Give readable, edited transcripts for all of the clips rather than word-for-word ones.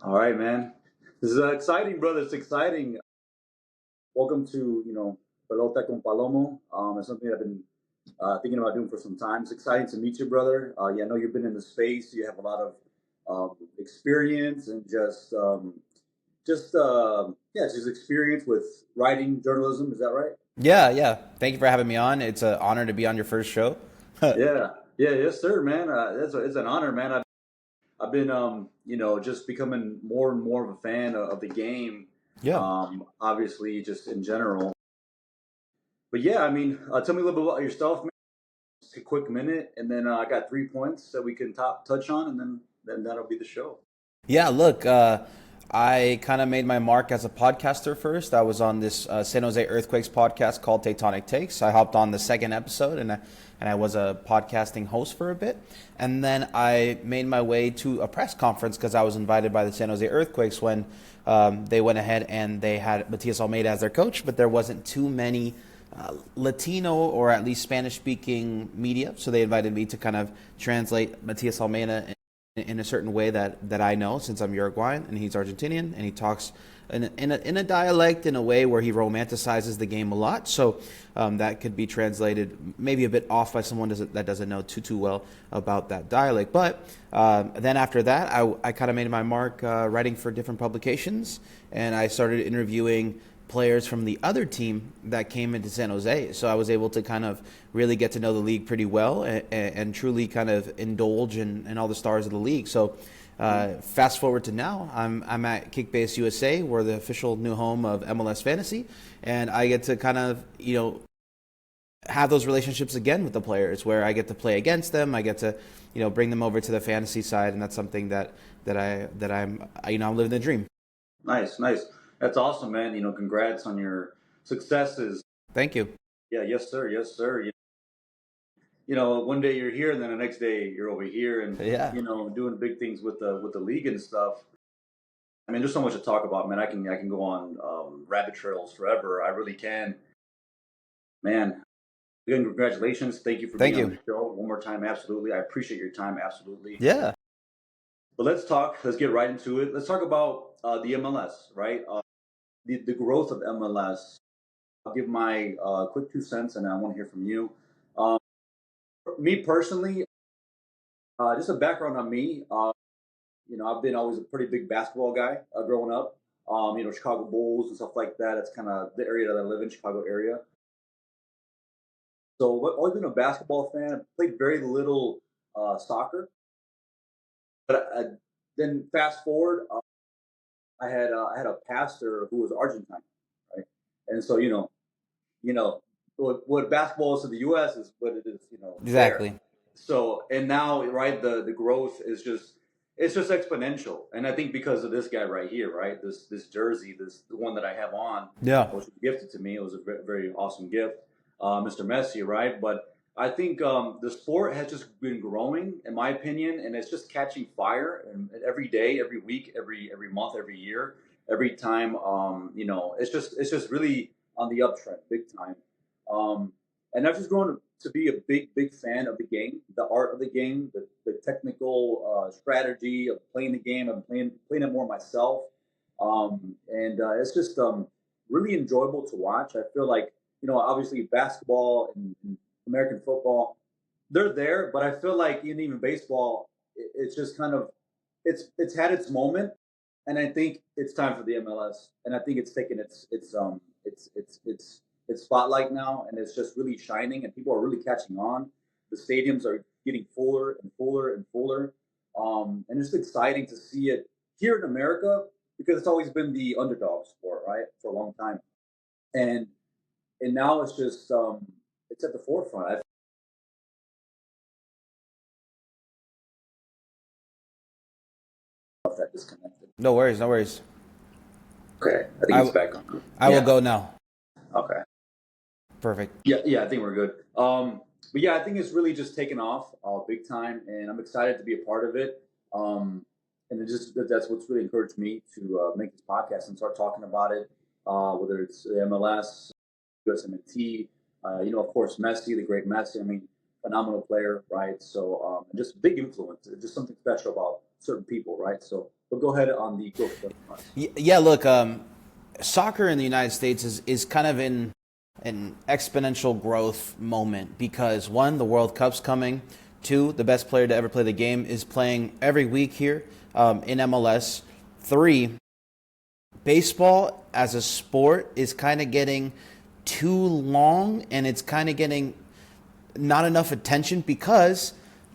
All right, man. This is exciting, brother. It's exciting. Welcome to Pelota con Palomo. It's something I've been thinking about doing for some time. It's exciting to meet you, brother. Yeah, I know you've been in the space. You have a lot of experience and just experience with writing journalism. Is that right? Yeah, yeah. Thank you for having me on. It's an honor to be on your first show. Yeah, yeah, yes, sir, man. It's an honor, man. I've been just becoming more and more of a fan of the game. Yeah. Obviously, just in general. But yeah, I mean, tell me a little bit about yourself, man. Just a quick minute, and then I got 3 points that we can touch on, and then that'll be the show. Yeah, look, I kind of made my mark as a podcaster first. I was on this San Jose Earthquakes podcast called Tectonic Takes. I hopped on the second episode, and I was a podcasting host for a bit. And then I made my way to a press conference because I was invited by the San Jose Earthquakes when they went ahead and they had Matias Almeida as their coach, but there wasn't too many Latino or at least Spanish speaking media. So they invited me to kind of translate Matias Almeida in a certain way that I know, since I'm Uruguayan and he's Argentinian, and he talks in a dialect, in a way where he romanticizes the game a lot. So that could be translated maybe a bit off by someone that doesn't know too well about that dialect. But then after that, I kind of made my mark writing for different publications, and I started interviewing players from the other team that came into San Jose. So I was able to kind of really get to know the league pretty well and truly kind of indulge in all the stars of the league. So fast forward to now, I'm at Kickbase USA. We're the official new home of MLS Fantasy, and I get to kind of have those relationships again with the players, where I get to play against them. I get to bring them over to the fantasy side, and that's something I'm living the dream. Nice, nice. That's awesome, man. Congrats on your successes. Thank you. Yeah, yes, sir, yes, sir. One day you're here, and then the next day you're over here, and Yeah. doing big things with the league and stuff. I mean, there's so much to talk about, man. I can go on rabbit trails forever. I really can, man. Again, congratulations. Thank you for Thank being on the you. show one more time. Absolutely, I appreciate your time. Absolutely. Yeah. But let's talk. Let's get right into it. Let's talk about the MLS, right? The growth of MLS. I'll give my quick 2 cents, and I want to hear from you. Um, Me personally, just a background on me. I've been always a pretty big basketball guy growing up. Chicago Bulls and stuff like that. That's kind of the area that I live in, Chicago area. So I've always been a basketball fan. I played very little soccer, but then fast forward, I had a pastor who was Argentine, right? And so what basketball is to the U.S. is what it is, there. Exactly. So and now, right, the growth is just exponential, and I think because of this guy right here, right, this jersey, the one that I have on, Yeah. which was gifted to me. It was a very, very awesome gift, Mr. Messi, right? But I think the sport has just been growing, in my opinion, and it's just catching fire. And every day, every week, every month, every year, every time, it's just really on the uptrend, big time. Um, and I've just grown to be a big fan of the game, the art of the game, the technical strategy of playing the game. I'm playing it more myself, and it's just really enjoyable to watch. I feel like obviously basketball and American football, they're there, but I feel like in even baseball, it's just kind of it's had its moment, and I think it's time for the MLS, and I think it's taken its spotlight now, and it's just really shining, and people are really catching on. The stadiums are getting fuller and fuller and fuller, and it's exciting to see it here in America because it's always been the underdog sport, right, for a long time, and now it's just it's at the forefront. I felt that disconnected. No worries. No worries. Okay, I think I he's w- back on. I will Yeah. go now. Okay. Perfect. Yeah, yeah, I think we're good. But yeah, I think it's really just taken off big time, and I'm excited to be a part of it. And that's what's really encouraged me to make this podcast and start talking about it. Whether it's the MLS, USMNT, of course, Messi, the great Messi. I mean, phenomenal player, right? So, and just big influence. It's just something special about certain people, right? So, But go ahead on the growth front. Yeah, look, soccer in the United States is kind of in an exponential growth moment because one, the World Cup's coming. Two, the best player to ever play the game is playing every week here in MLS. Three, baseball as a sport is kind of getting too long and it's kind of getting not enough attention because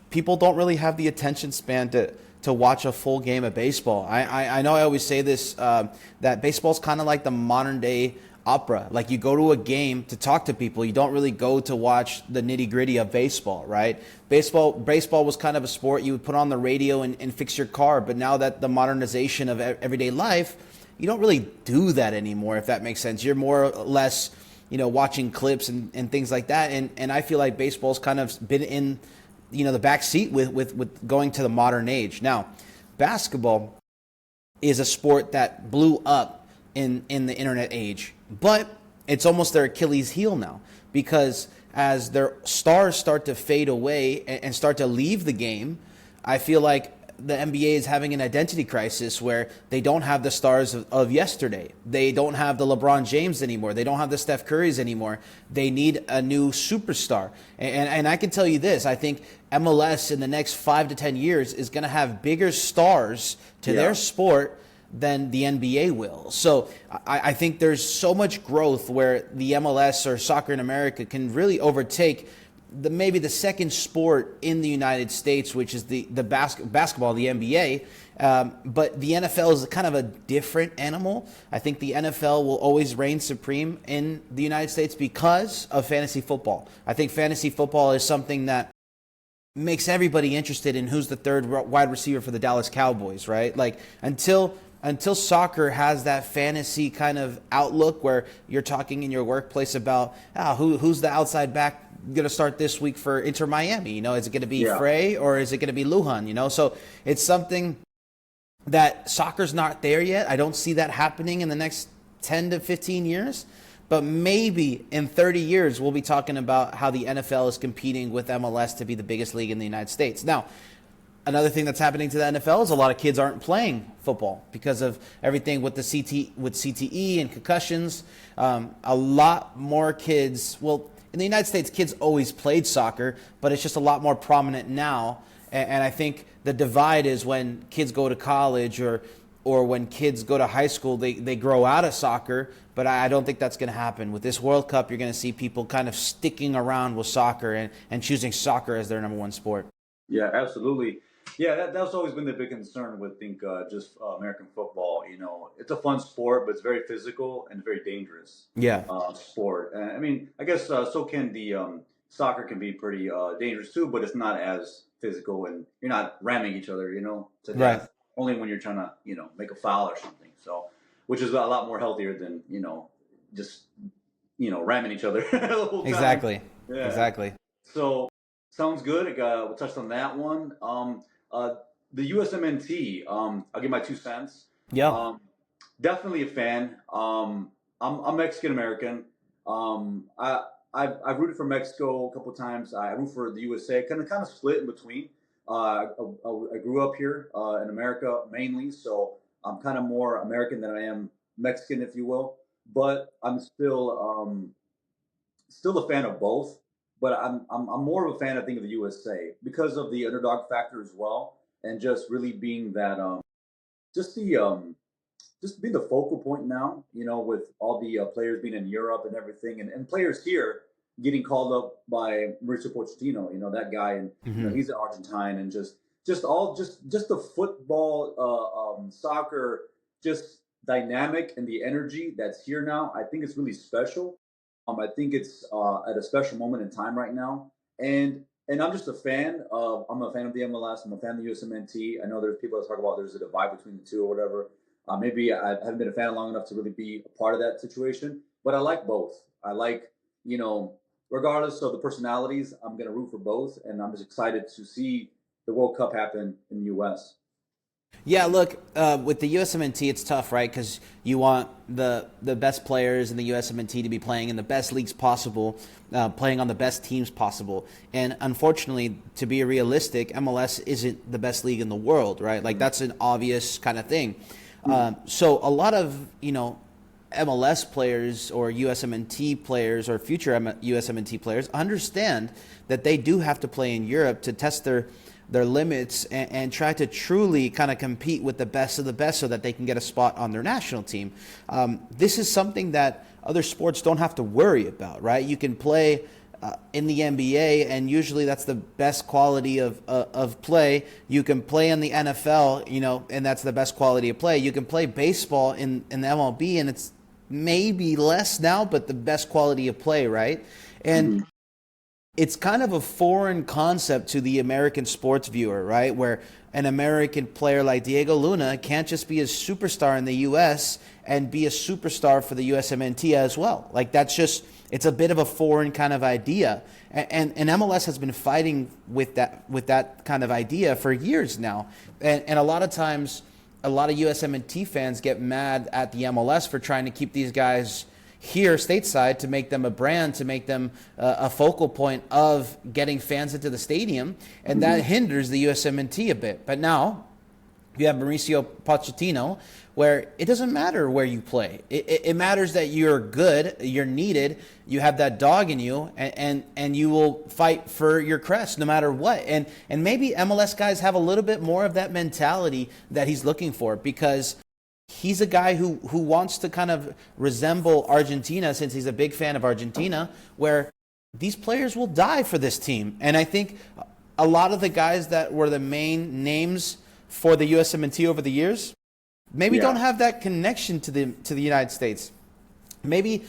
people don't really have the attention span to watch a full game of baseball. I know I always say this, that baseball's kind of like the modern day opera. Like you go to a game to talk to people. You don't really go to watch the nitty gritty of baseball, right? Baseball was kind of a sport you would put on the radio and fix your car. But now that the modernization of everyday life, you don't really do that anymore, if that makes sense. You're more or less, watching clips and things like that. And I feel like baseball's kind of been in, the back seat with going to the modern age. Now, basketball is a sport that blew up in the internet age, but it's almost their Achilles heel now because as their stars start to fade away and start to leave the game, I feel like the NBA is having an identity crisis where they don't have the stars of yesterday. They don't have the LeBron James anymore. They don't have the Steph Currys anymore. They need a new superstar. And I can tell you this, I think MLS in the next 5 to 10 years is going to have bigger stars to their sport than the NBA will. So I think there's so much growth where the MLS or soccer in America can really overtake maybe the second sport in the United States, which is the basketball, the NBA. But the NFL is kind of a different animal. I think the NFL will always reign supreme in the United States because of fantasy football. I think fantasy football is something that makes everybody interested in who's the third wide receiver for the Dallas Cowboys, right? Like until soccer has that fantasy kind of outlook where you're talking in your workplace about who's the outside back going to start this week for Inter Miami? Is it going to be Frey or is it going to be Lujan? So it's something that soccer's not there yet. I don't see that happening in the next 10 to 15 years. But maybe in 30 years, we'll be talking about how the NFL is competing with MLS to be the biggest league in the United States. Now, another thing that's happening to the NFL is a lot of kids aren't playing football because of everything with CTE and concussions. A lot more kids, well, in the United States, kids always played soccer, but it's just a lot more prominent now. And I think the divide is when kids go to college or when kids go to high school, they grow out of soccer. But I don't think that's going to happen. With this World Cup, you're going to see people kind of sticking around with soccer and choosing soccer as their number one sport. Yeah, absolutely. Yeah, that's always been the big concern with just American football. It's a fun sport, but it's very physical and very dangerous. Yeah. Sport. I mean, I guess so can the soccer can be pretty dangerous too, but it's not as physical, and you're not ramming each other, to death. Right. Only when you're trying to, make a foul or something. So, which is a lot more healthier than just ramming each other the whole time. Exactly. Yeah. Exactly. So sounds good. We'll touch on that one. The USMNT. I'll give my 2 cents. Yeah. Definitely a fan. I'm Mexican American. I've rooted for Mexico a couple of times. I root for the USA. Kind of split in between. I grew up here in America mainly, so I'm kind of more American than I am Mexican, if you will. But I'm still a fan of both. But I'm more of a fan, I think, of the USA because of the underdog factor as well, and just really being that just the just being the focal point now, with all the players being in Europe and everything, and players here getting called up by Mauricio Pochettino, that guy, and he's an Argentine, and just the football, soccer, just dynamic and the energy that's here now. I think it's really special. I think it's at a special moment in time right now, and I'm just a fan of. I'm a fan of the MLS. I'm a fan of the USMNT. I know there's people that talk about there's a divide between the two or whatever. Maybe I haven't been a fan long enough to really be a part of that situation, but I like both. I like, regardless of the personalities, I'm going to root for both, and I'm just excited to see the World Cup happen in the U.S. Yeah, look, with the USMNT, it's tough, right? Because you want the best players in the USMNT to be playing in the best leagues possible, playing on the best teams possible. And unfortunately, to be realistic, MLS isn't the best league in the world, right? Like that's an obvious kind of thing. So a lot of MLS players or USMNT players or future USMNT players understand that they do have to play in Europe to test their limits and try to truly kind of compete with the best of the best so that they can get a spot on their national team. This is something that other sports don't have to worry about, right? You can play in the NBA, and usually that's the best quality of play. You can play in the NFL, and that's the best quality of play. You can play baseball in the MLB, and it's maybe less now, but the best quality of play, right? And it's kind of a foreign concept to the American sports viewer, right? Where an American player like Diego Luna can't just be a superstar in the U.S. and be a superstar for the USMNT as well. Like that's just, it's a bit of a foreign kind of idea. And MLS has been fighting with that kind of idea for years now. And a lot of times, a lot of USMNT fans get mad at the MLS for trying to keep these guys here stateside to make them a brand, to make them a focal point of getting fans into the stadium, and that hinders the USMNT a bit. But now you have Mauricio Pochettino, where it doesn't matter where you play. It matters that you're good, you're needed, you have that dog in you, and you will fight for your crest no matter what. And maybe MLS guys have a little bit more of that mentality that he's looking for, because he's a guy who wants to kind of resemble Argentina, since he's a big fan of Argentina, where these players will die for this team. And I think a lot of the guys that were the main names for the USMNT over the years maybe don't have that connection to the United States. Maybe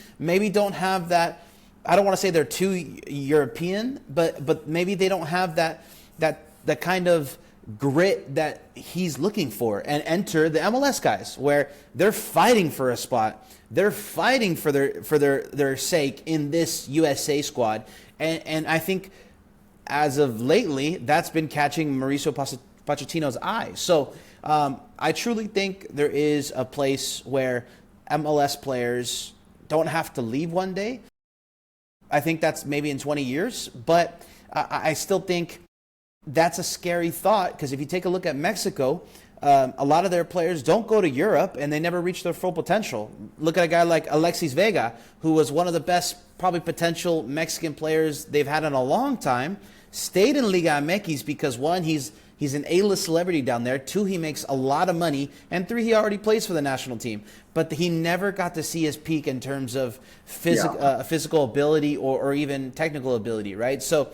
don't have that. I don't want to say they're too European, but maybe they don't have that kind of grit that he's looking for, and enter the MLS guys, where they're fighting for a spot, they're fighting for their sake in this USA squad, and I think as of lately that's been catching Mauricio Pochettino's eye. So I truly think there is a place where MLS players don't have to leave one day. I think that's maybe in 20 years, but I still think that's a scary thought, because if you take a look at Mexico, a lot of their players don't go to Europe and they never reach their full potential. Look at a guy like Alexis Vega, who was one of the best probably potential Mexican players they've had in a long time, stayed in Liga MX because one, he's an A-list celebrity down there, two, he makes a lot of money, and three, he already plays for the national team. But he never got to see his peak in terms of physical ability or even technical ability, right? So,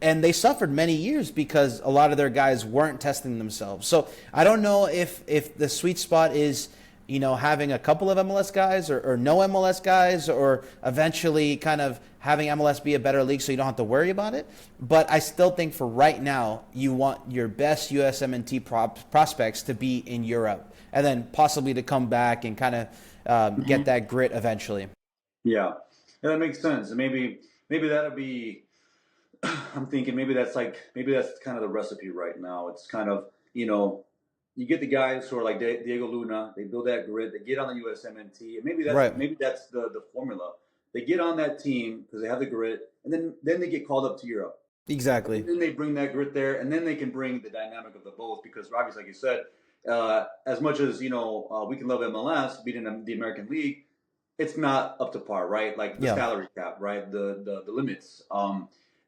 and they suffered many years because a lot of their guys weren't testing themselves. So I don't know if the sweet spot is, having a couple of MLS guys or no MLS guys, or eventually kind of having MLS be a better league so you don't have to worry about it. But I still think for right now, you want your best USMNT prospects to be in Europe, and then possibly to come back and kind of get that grit eventually. Yeah, that makes sense. And maybe that'll be. I'm thinking maybe that's kind of the recipe right now. It's kind of, you get the guys who are like Diego Luna, they build that grit, they get on the USMNT, and maybe that's the formula. They get on that team because they have the grit, and then they get called up to Europe. Exactly. And then they bring that grit there, and then they can bring the dynamic of the both, because obviously, like you said, as much as we can love MLS beating the American League, it's not up to par, right? Like the salary cap, right? The limits.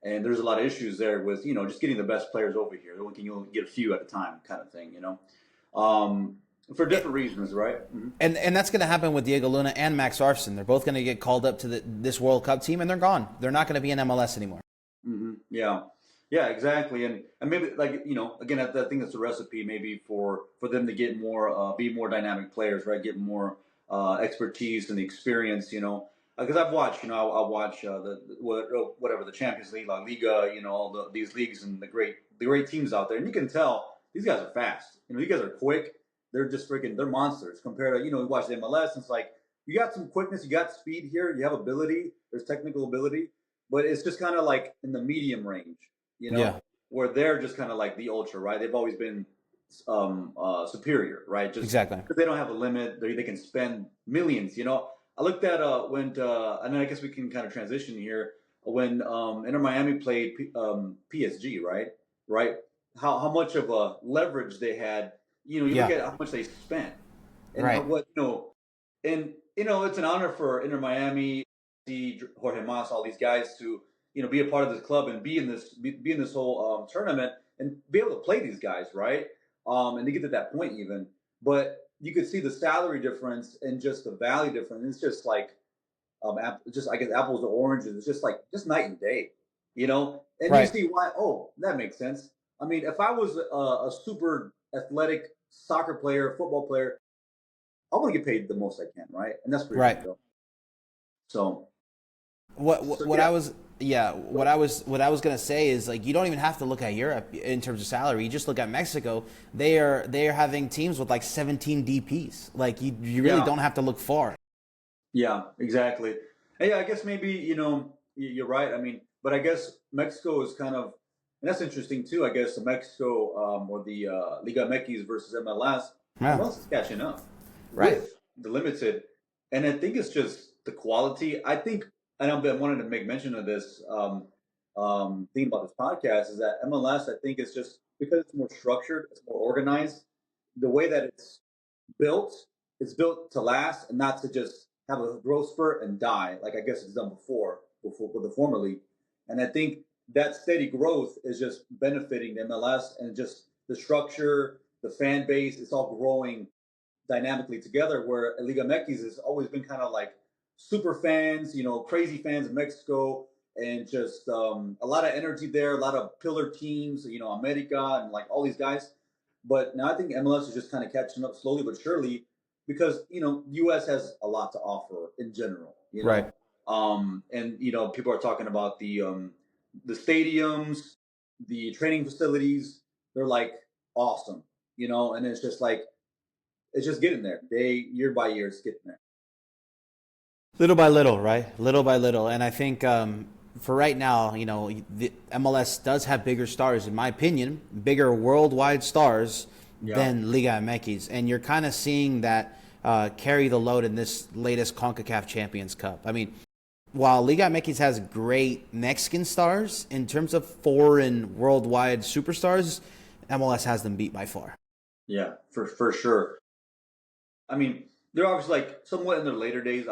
And there's a lot of issues there with, just getting the best players over here. You only get a few at a time, kind of thing, for different reasons, right? Mm-hmm. And that's going to happen with Diego Luna and Max Arfson. They're both going to get called up to this World Cup team, and they're gone. They're not going to be in MLS anymore. Mm-hmm. Yeah, exactly. And maybe, again, I think that's a recipe maybe for them to get more, be more dynamic players, right? Get more expertise and the experience, because I've watched, I'll watch the Champions League, La Liga, all these leagues and the great teams out there, and you can tell these guys are fast. These guys are quick. They're just they're monsters compared to you watch the MLS. And it's like you got some quickness, you got speed here, you have ability. There's technical ability, but it's just kind of like in the medium range, where they're just kind of like the ultra, right? They've always been superior, right? Just Exactly. because they don't have a limit, they can spend millions. I looked at and I guess we can kind of transition here when Inter Miami played PSG, right? Right? How much of a leverage they had. You look Yeah. at how much they spent, and Right. and it's an honor for Inter Miami, see Jorge Mas, all these guys to be a part of this club and be in this whole tournament and be able to play these guys, right? And to get to that point even, but you could see the salary difference and just the value difference. It's just like just I guess apples to oranges. It's just like just night and day, And you Right. see why? Oh, that makes sense. I mean, if I was a super athletic soccer player, football player, I want to get paid the most I can, right? And that's pretty Right. real. So, What yeah. I was yeah what I was gonna say is, like, you don't even have to look at Europe in terms of salary. You just look at Mexico. They are having teams with like 17 DPs. Like, you really Yeah, don't have to look far. yeah, exactly. And yeah, I guess maybe you're right. I mean, but I guess Mexico is kind of, and that's interesting too. I guess the Mexico or the Liga MX versus MLS. Yeah. MLS is catching up Right. with the limited, and I think it's just the quality. I think, and I wanted to make mention of this thing about this podcast is that MLS. I think is just because it's more structured, it's more organized. The way that built, it's built to last and not to just have a growth spurt and die, like I guess it's done before with the former league. And I think that steady growth is just benefiting the MLS and just the structure, the fan base. It's all growing dynamically together. Where Liga MX has always been kind of like super fans, crazy fans of Mexico, and just a lot of energy there, a lot of pillar teams, America and like all these guys. But now I think MLS is just kind of catching up slowly but surely because US has a lot to offer in general. Right. And people are talking about the stadiums, the training facilities. They're like awesome, and it's just like it's just getting there. Year by year, it's getting there. Little by little, right? Little by little. And I think, for right now, the MLS does have bigger stars, in my opinion, bigger worldwide stars Yeah. than Liga MX. And you're kind of seeing that carry the load in this latest CONCACAF Champions Cup. I mean, while Liga MX has great Mexican stars, in terms of foreign worldwide superstars, MLS has them beat by far. Yeah, for sure. I mean, they're obviously like somewhat in their later days.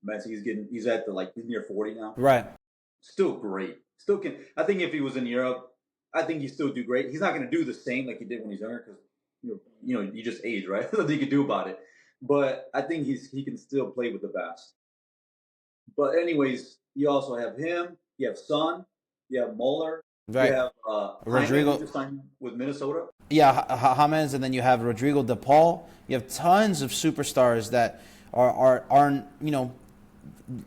Messi, he's at he's near 40 now. Right. Still great. Still can. I think if he was in Europe, I think he'd still do great. He's not going to do the same like he did when he's younger because you just age, right? Nothing you can do about it. But I think he can still play with the best. But anyways, you also have him. You have Son. You have Mueller. You Right. have Hyman, who Rodrigo. just signed with Minnesota. Yeah, James, and then you have Rodrigo De Paul. You have tons of superstars that are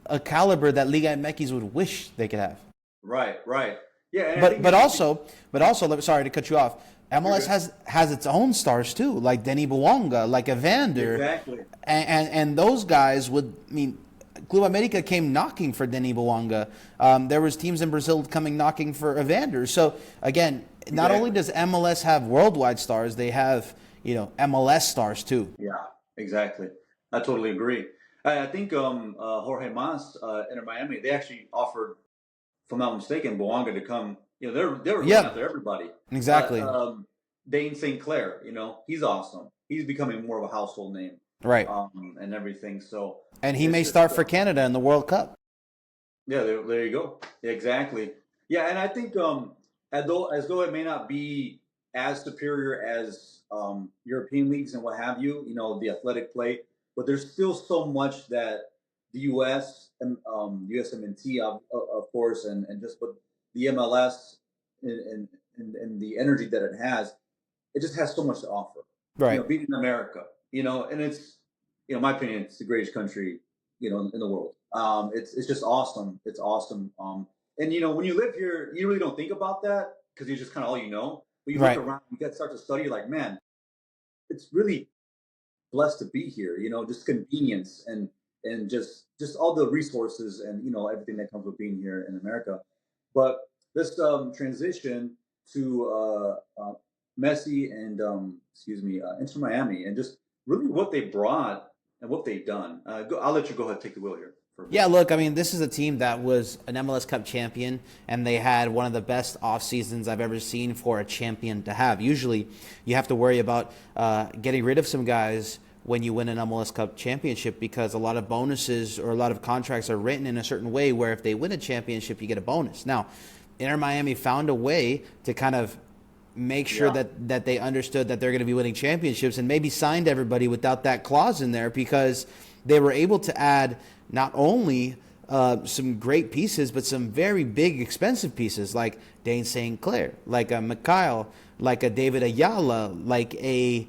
a caliber that Liga MX would wish they could have. Right, right. Yeah, and I But think but also but also sorry to cut you off. you're MLS good. has its own stars too, like Denny Buwanga, like Evander, Exactly. and those guys would. I mean, Club America came knocking for Denny Buwanga. There was teams in Brazil coming knocking for Evander. So again, not only Exactly. does MLS have worldwide stars, they have MLS stars too. Yeah, exactly. I totally agree. I think Jorge Mas Inter Miami, they actually offered, if I'm not mistaken, Boanga to come. They were going Yeah, after everybody. exactly. Dane St. Clair, he's awesome. He's becoming more of a household name, Right. and everything. So And he it's may just start for Canada in the World Cup. yeah, there you go. Exactly. Yeah, and I think as though it may not be as superior as European leagues and what have you, the athletic play, but there's still so much that the U.S. and USMNT, of course, and just but the MLS and the energy that it has, it just has so much to offer. Right. Beating America, and it's, in my opinion, it's the greatest country, in the world. It's just awesome. It's awesome. And when you live here, you really don't think about that because you're just kind of all you know. But you look Right. around, you get start to study, you're like, man, it's really blessed to be here. Just convenience and just all the resources and everything that comes with being here in America. But this transition to Messi and Inter Miami, and just really what they brought and what they've done. I'll let you go ahead and take the wheel here for a Yeah, bit. look, I mean, this is a team that was an MLS Cup champion, and they had one of the best off seasons I've ever seen for a champion to have. Usually, you have to worry about getting rid of some guys when you win an MLS Cup championship because a lot of bonuses or a lot of contracts are written in a certain way where if they win a championship, you get a bonus. Now, Inter Miami found a way to kind of make sure Yeah, that they understood that they're going to be winning championships and maybe signed everybody without that clause in there because they were able to add not only some great pieces but some very big expensive pieces like Dane St. Clair, like a Mikhail, like a David Ayala, like a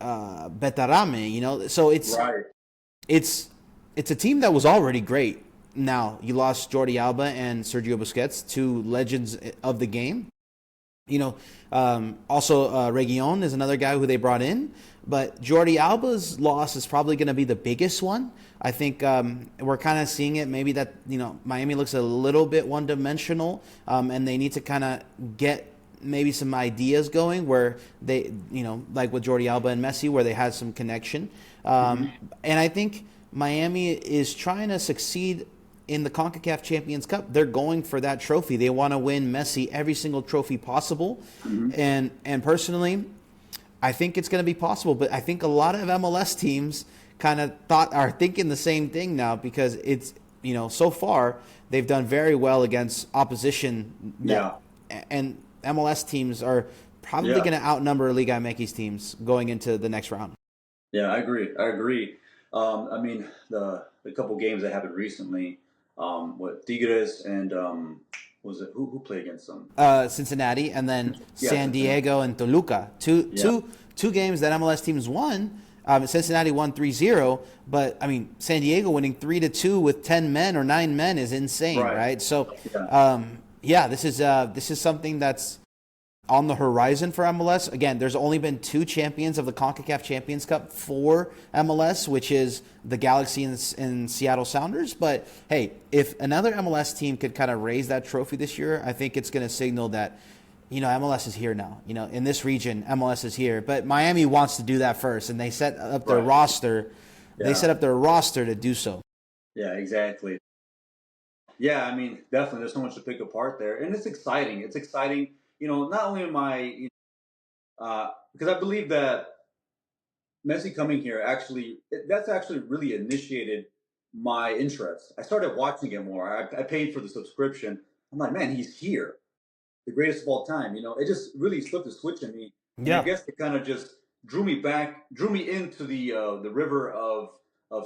Betarame, you know. So right. it's it's a team that was already great. Now you lost Jordi Alba and Sergio Busquets, two legends of the game. You know, also Region is another guy who they brought in, but Jordi Alba's loss is probably going to be the biggest one. I think we're kind of seeing it. Maybe that Miami looks a little bit one dimensional, and they need to kind of get maybe some ideas going where they, like with Jordi Alba and Messi, where they had some connection. Hmm. And I think Miami is trying to succeed in the CONCACAF Champions Cup. They're going for that trophy. They want to win Messi every single trophy possible. Hmm. And personally, I think it's going to be possible. But I think a lot of MLS teams kind of are thinking the same thing now because it's so far they've done very well against opposition Yeah, and MLS teams are probably yeah, going to outnumber Liga MX teams going into the next round. yeah. I agree. I agree. I mean, the couple games that happened recently, what Tigres and was it who played against them? Cincinnati, and then Yeah, San Cincinnati. Diego and Toluca. Yeah, Two games that MLS teams won. Cincinnati won 3-0, but I mean San Diego winning 3-2 with 10 men or 9 men is insane, right. right? So, Yeah, yeah, this is something that's on the horizon for MLS. Again, there's only been two champions of the CONCACAF Champions Cup for MLS, which is the Galaxy and Seattle Sounders. But hey, if another MLS team could kind of raise that trophy this year, I think it's going to signal that MLS is here now. In this region, MLS is here. But Miami wants to do that first, and they set up their right. roster. They Yeah, set up their roster to do so. yeah, exactly. Yeah, I mean, definitely, there's so much to pick apart there, and it's exciting. It's exciting. Not only am I, because I believe that Messi coming here that's actually really initiated my interest. I started watching it more. I paid for the subscription. I'm like, man, he's here, the greatest of all time. It just really flipped the switch in me, and I Yeah. guess it kind of just drew me into the river of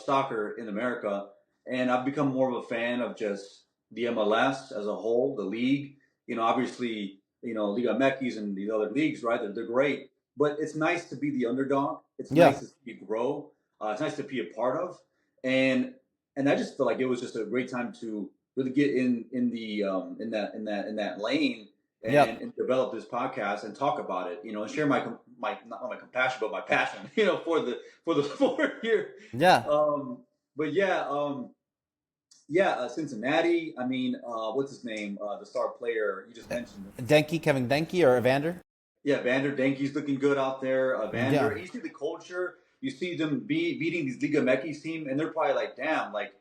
soccer in America, and I've become more of a fan of just the MLS as a whole, the league. Obviously, Liga MX and these other leagues, right? They're great, but it's nice to be the underdog. It's Yeah. nice to see it grow. It's nice to be a part of, and I just feel like it was just a great time to really get in the in that lane Yep. and develop this podcast and talk about it, and share my not my compassion but my passion, for the sport here. Yeah. Um, but yeah, Cincinnati. I mean, what's his name? The star player you just mentioned. Kevin Denke or Evander. Yeah, Vander Denke's looking good out there. Yeah. Vander, you see the culture. You see them beating these Liga MX team, and they're probably like, "Damn, like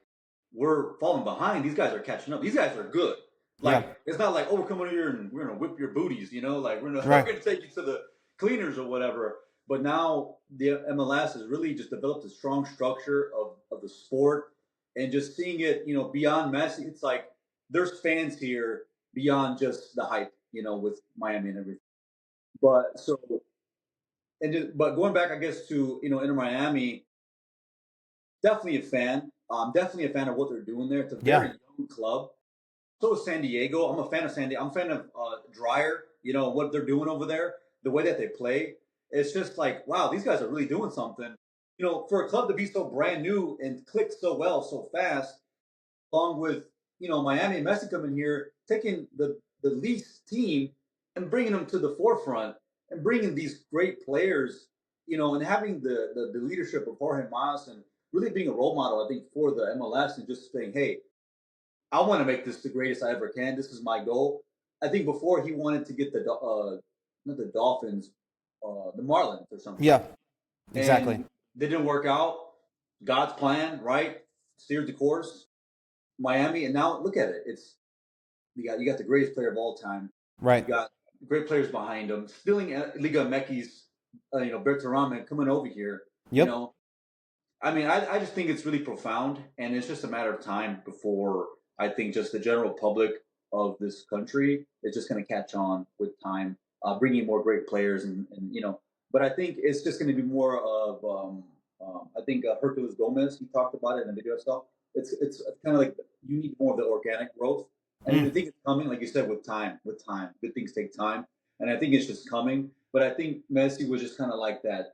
we're falling behind. These guys are catching up. These guys are good. Yeah. Like it's not like, oh, we're coming here and we're gonna whip your booties, like we're Right. gonna take you to the cleaners or whatever." But now the MLS has really just developed a strong structure of the sport, and just seeing it, beyond Messi, it's like there's fans here beyond just the hype, with Miami and everything. But so but going back, I guess to Inter Miami, definitely a fan. Definitely a fan of what they're doing there. It's a very Yeah. young club. So is San Diego. I'm a fan of San Diego. I'm a fan of Dryer. What they're doing over there, the way that they play. It's just like, wow, these guys are really doing something. For a club to be so brand new and click so well so fast, along with Miami and Messi coming here, taking the least team and bringing them to the forefront and bringing these great players, and having the leadership of Jorge Mas and really being a role model, I think, for the MLS and just saying, hey, I want to make this the greatest I ever can. This is my goal. I think before he wanted to get not the Dolphins, the Marlins or something. Yeah, exactly. And they didn't work out. God's plan, right? Steered the course. Miami, and now look at it. It's you got the greatest player of all time. Right. You got great players behind him. Stealing Liga Meki's, Bertarama coming over here. Yep. I mean, I just think it's really profound, and it's just a matter of time before I think just the general public of this country is just going to catch on with time, bringing more great players, and But I think it's just going to be more of I think Hercules Gomez, he talked about it in the video stuff. It's kind of like you need more of the organic growth, and I think it's coming, like you said, with time. With time, good things take time, and I think it's just coming. But I think Messi was just kind of like that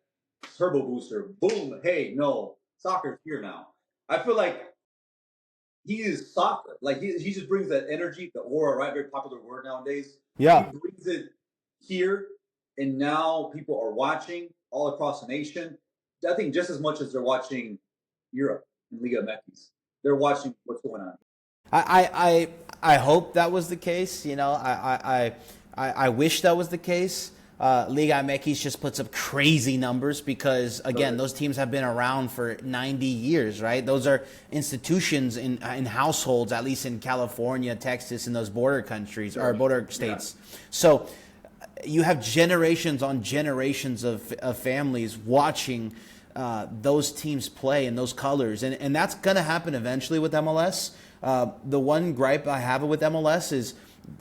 turbo booster. Boom! Hey, no, soccer's here now. I feel like he is soccer. Like he just brings that energy, the aura, right? Very popular word nowadays. Yeah. He brings it here, and now people are watching all across the nation. I think just as much as they're watching Europe and Liga MX, they're watching what's going on. I hope that was the case. I wish that was the case. Liga MX just puts up crazy numbers because, again, those teams have been around for 90 years, right? Those are institutions in households, at least in California, Texas, and those border countries or border states. Yeah. So you have generations on generations of families watching those teams play in those colors. And that's going to happen eventually with MLS. The one gripe I have with MLS is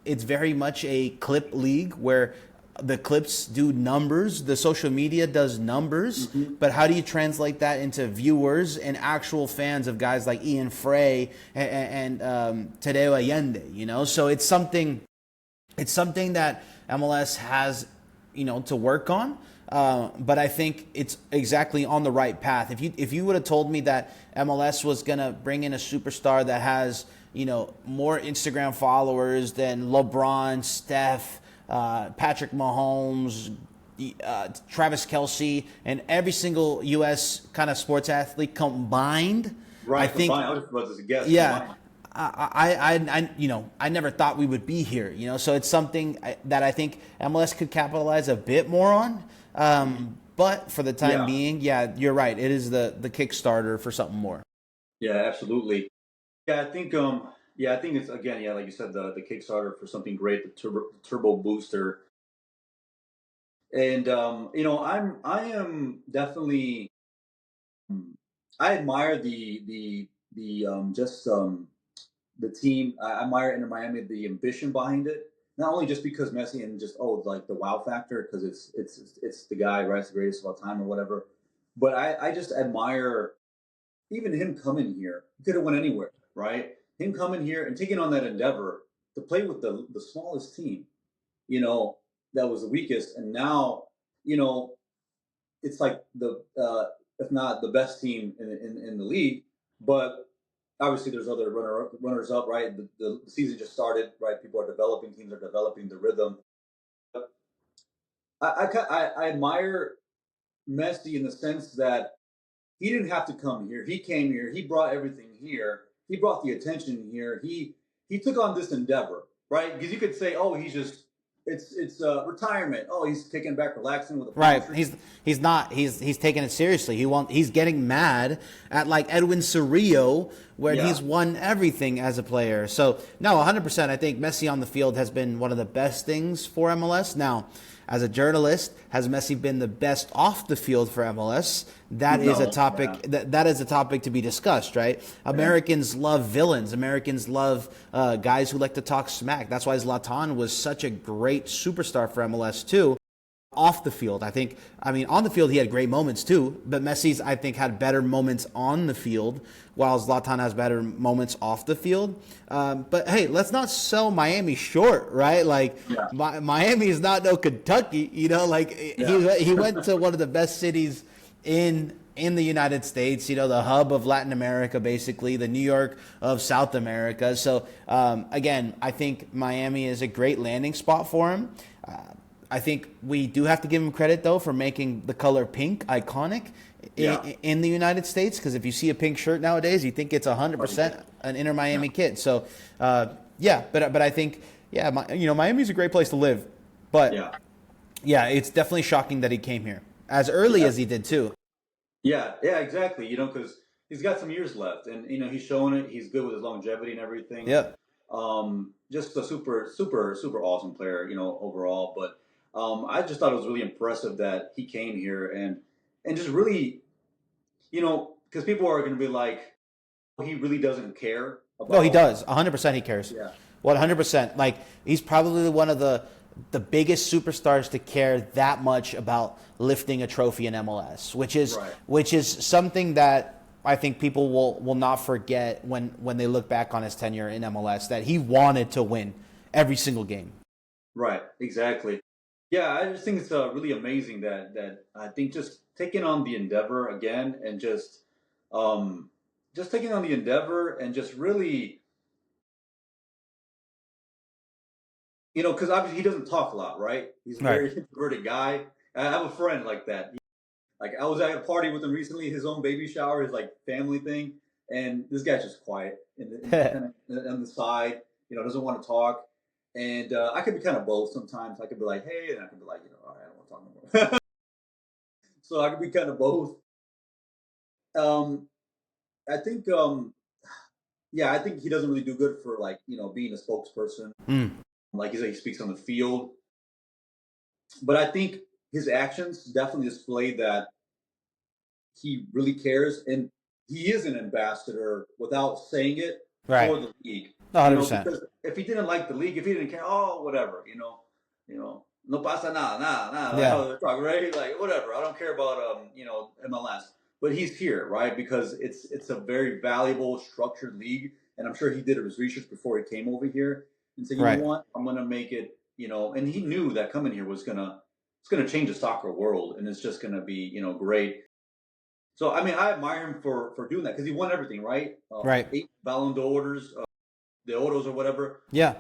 it's very much a clip league where the clips do numbers, the social media does numbers, but how do you translate that into viewers and actual fans of guys like Ian Frey and Tadeo Allende, So it's something that MLS has, to work on. But I think it's exactly on the right path. If you would have told me that MLS was going to bring in a superstar that has, more Instagram followers than LeBron, Steph, Patrick Mahomes, Travis Kelce, and every single U.S. kind of sports athlete combined, right? I think. I was about to guess. Yeah, I never thought we would be here. So it's something that I think MLS could capitalize a bit more on. But for the time being, you're right. It is the Kickstarter for something more. Yeah, absolutely. Yeah, I think. I think it's again. Yeah, like you said, the Kickstarter for something great, the turbo booster. And I am definitely. I admire the team. I admire Inter Miami, the ambition behind it. Not only just because Messi and just like the wow factor because it's the guy, right? It's the greatest of all time or whatever. But I just admire even him coming here. He could have went anywhere, right? Him coming here and taking on that endeavor to play with the smallest team, that was the weakest, and now, it's like the if not the best team in the league, but obviously there's other runners up, right? The season just started, right? People are developing, teams are developing the rhythm. I admire Messi in the sense that he didn't have to come here. He came here. He brought everything here. He brought the attention here. He took on this endeavor, right? Because you could say, oh, he's just it's retirement. Oh, he's kicking back, relaxing with a right. He's not. He's taking it seriously. He's getting mad at like Edwin Cerrillo, where he's won everything as a player. So no, 100%. I think Messi on the field has been one of the best things for MLS. Now, as a journalist, has Messi been the best off the field for MLS? That is a topic. That is a topic to be discussed, right? Americans love villains. Americans love guys who like to talk smack. That's why Zlatan was such a great superstar for MLS too. Off the field, on the field he had great moments too, but Messi's I think had better moments on the field, while Zlatan has better moments off the field. But hey, let's not sell Miami short, right? Miami is not no Kentucky, he went to one of the best cities in the United States, the hub of Latin America, basically the New York of South America. So again, I think Miami is a great landing spot for him. I think we do have to give him credit, though, for making the color pink iconic in the United States. Because if you see a pink shirt nowadays, you think it's 100% an Inter Miami kid. So, but I think, Miami's a great place to live. But Yeah, it's definitely shocking that he came here as early Yeah, as he did too. yeah, exactly. Because he's got some years left, and he's showing it. He's good with his longevity and everything. Yep. Just a super awesome player, overall. But I just thought it was really impressive that he came here and just really, because people are going to be like, he really doesn't care No, he about. does. 100% he cares. Yeah, 100%. Like, he's probably one of the biggest superstars to care that much about lifting a trophy in MLS, right. which is something that I think people will not forget when they look back on his tenure in MLS, that he wanted to win every single game. Right, exactly. Yeah, I just think it's really amazing that I think just taking on the endeavor again and just taking on the endeavor and just really, because obviously he doesn't talk a lot, right? He's a Right. very introverted guy. I have a friend like that. Like I was at a party with him recently, his own baby shower, his like family thing, and this guy's just quiet kind of on the side, doesn't want to talk. And I could be kind of both sometimes. I could be like, hey, and I could be like, all right, I don't want to talk no more. So I could be kind of both. Um, I think, yeah, I think he doesn't really do good for like being a spokesperson. Mm. Like he speaks on the field, but I think his actions definitely display that he really cares, and he is an ambassador without saying it Right. for the league. 100%. Because if he didn't like the league, if he didn't care, oh whatever, no pasa nada, nada, like Yeah. how they're talking, right? Like whatever, I don't care about MLS, but he's here, right? Because it's a very valuable, structured league, and I'm sure he did his research before he came over here and said, you know Right. what, I'm gonna make it, and he knew that coming here was gonna it's gonna change the soccer world, and it's just gonna be great. So I mean, I admire him for doing that because he won everything, right? Right. 8 Ballon d'Ors, the Oros or whatever. Yeah.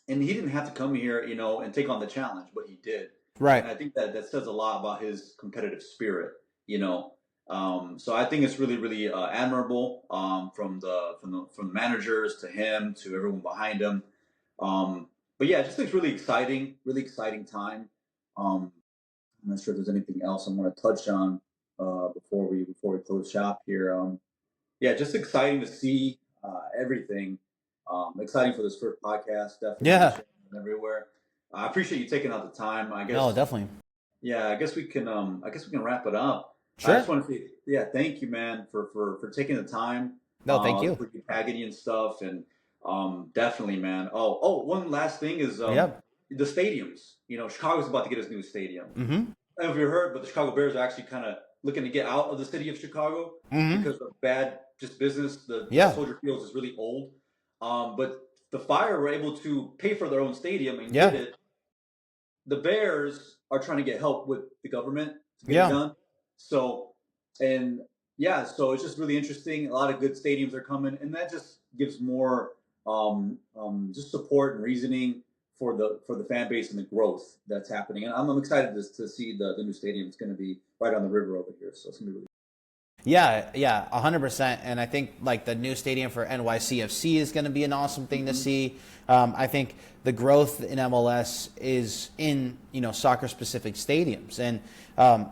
And he didn't have to come here, and take on the challenge, but he did. Right. And I think that says a lot about his competitive spirit, you know. So I think it's really, really admirable from the managers to him to everyone behind him. But yeah, it just looks really exciting time. Um, I'm not sure if there's anything else I want to touch on before we close shop here. Yeah, just exciting to see everything. Exciting for this first podcast. Definitely gonna be Yeah. sharing everywhere. I appreciate you taking out the time. I No, guess. definitely. Yeah, I guess we can. Wrap it up. I Sure. just want to say, yeah, thank you, man, for taking the time. No, thank you. For you tagging and stuff, and definitely, man. One last thing is Yep. the stadiums. Chicago's about to get its new stadium. Mm-hmm. I don't know if you heard, but the Chicago Bears are actually kind of looking to get out of the city of Chicago Mm-hmm. because of bad just business. The Yeah. Soldier Field is really old. But the Fire were able to pay for their own stadium and get Yeah. it. The Bears are trying to get help with the government to get it Yeah. done. So, and yeah, so it's just really interesting. A lot of good stadiums are coming, and that just gives more just support and reasoning for the fan base and the growth that's happening. And I'm excited to see the new stadium. It's going to be right on the river over here, so it's going to be really. Yeah, yeah, 100%. And I think like the new stadium for NYCFC is going to be an awesome thing to see. I think the growth in MLS is in soccer specific stadiums, and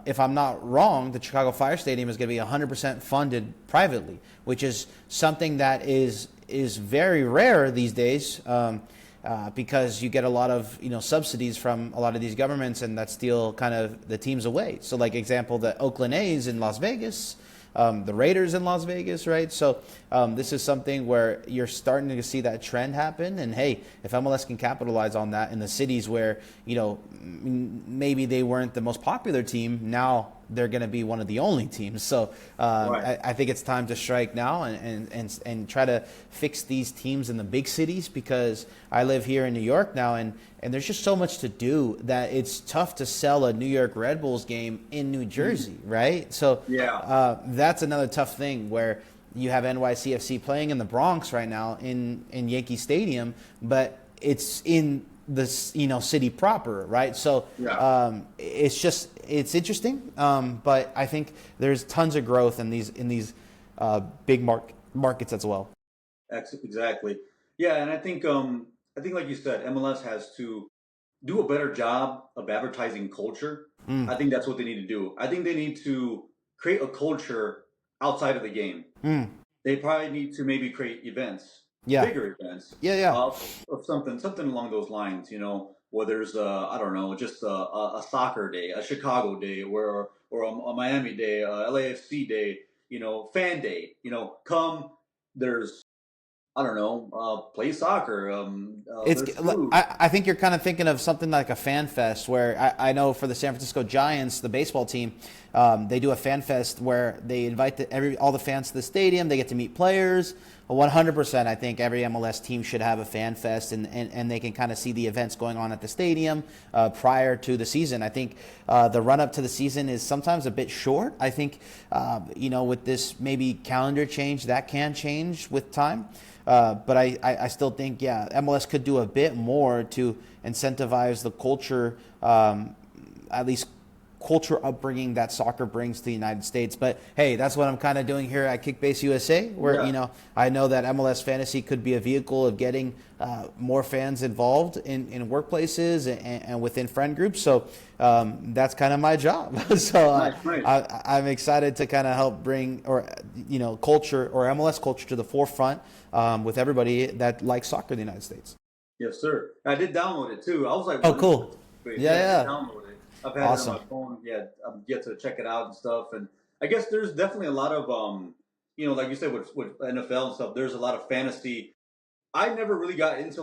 if I'm not wrong, the Chicago Fire Stadium is going to be 100% funded privately, which is something that is very rare these days. Because you get a lot of subsidies from a lot of these governments, and that steal kind of the teams away. So, like example, the Oakland A's in Las Vegas, the Raiders in Las Vegas, right? So this is something where you're starting to see that trend happen. And hey, if MLS can capitalize on that in the cities where maybe they weren't the most popular team, now they're going to be one of the only teams. So Right. I think it's time to strike now and try to fix these teams in the big cities, because I live here in New York now, and there's just so much to do that it's tough to sell a New York Red Bulls game in New Jersey, right? So Yeah. that's another tough thing where you have NYCFC playing in the Bronx right now in Yankee Stadium, but it's in the city proper, right? So Yeah. it's interesting, but I think there's tons of growth in these big markets as well. Exactly. Yeah, and I think like you said, MLS has to do a better job of advertising culture. Mm. I think that's what they need to do. I think they need to create a culture outside of the game. Mm. They probably need to maybe create events, Yeah. bigger events, Yeah. Yeah. of something along those lines. You know, where there's I don't know, just a soccer day, a Chicago day, or a Miami day, a LAFC day. You know, fan day. You know, come there's I don't know, play soccer. It's. There's food. I think you're kind of thinking of something like a fan fest, where I know for the San Francisco Giants, the baseball team, they do a fan fest where they invite all the fans to the stadium. They get to meet players. 100%, I think every MLS team should have a fan fest, and they can kind of see the events going on at the stadium prior to the season. I think the run up to the season is sometimes a bit short. I think with this maybe calendar change, that can change with time. But I still think, MLS could do a bit more to incentivize the culture, at least culture upbringing that soccer brings to the United States. But hey, that's what I'm kind of doing here at Kickbase USA, where I know that MLS Fantasy could be a vehicle of getting more fans involved in workplaces and within friend groups. So that's kind of my job. So Nice. I'm excited to kind of help bring culture or MLS culture to the forefront with everybody that likes soccer in the United States. Yes, sir. I did download it too. I was like, oh, cool. Yeah. I did download it. I've had awesome. it on my phone. Yeah, I'm get to check it out and stuff. And I guess there's definitely a lot of like you said with NFL and stuff. There's a lot of fantasy. I never really got into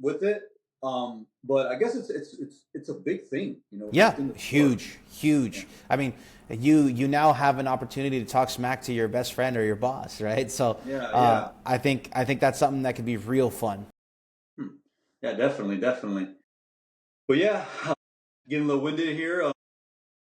with it. But I guess it's a big thing. Yeah, huge. Yeah. I mean, you now have an opportunity to talk smack to your best friend or your boss, right? So yeah. I think that's something that could be real fun. Yeah, definitely. But yeah. Getting a little winded here.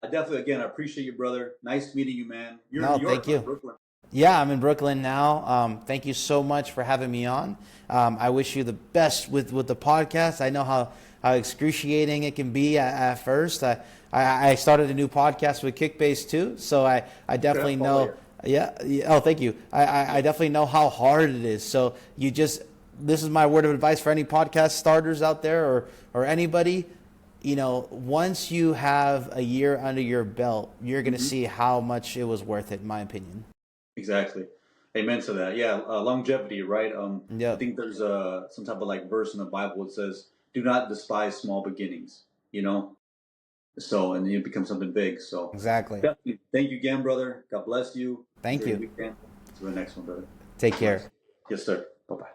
I definitely, again, I appreciate you, brother. Nice meeting you, man. You're in New York, thank you. Brooklyn. Yeah, I'm in Brooklyn now. Thank you so much for having me on. I wish you the best with the podcast. I know how excruciating it can be at first. I started a new podcast with Kickbase too, so I definitely know. Yeah. Oh, thank you. I definitely know how hard it is. So this is my word of advice for any podcast starters out there or anybody. Once you have a year under your belt, you're going to see how much it was worth it, in my opinion. Exactly. Amen to that. Yeah, longevity, right? Yeah. I think there's some type of verse in the Bible that says, "Do not despise small beginnings." So and you become something big. So exactly. Definitely. Thank you again, brother. God bless you. Thank you. Weekend. To the next one, brother. Take care. Yes, sir. Bye-bye.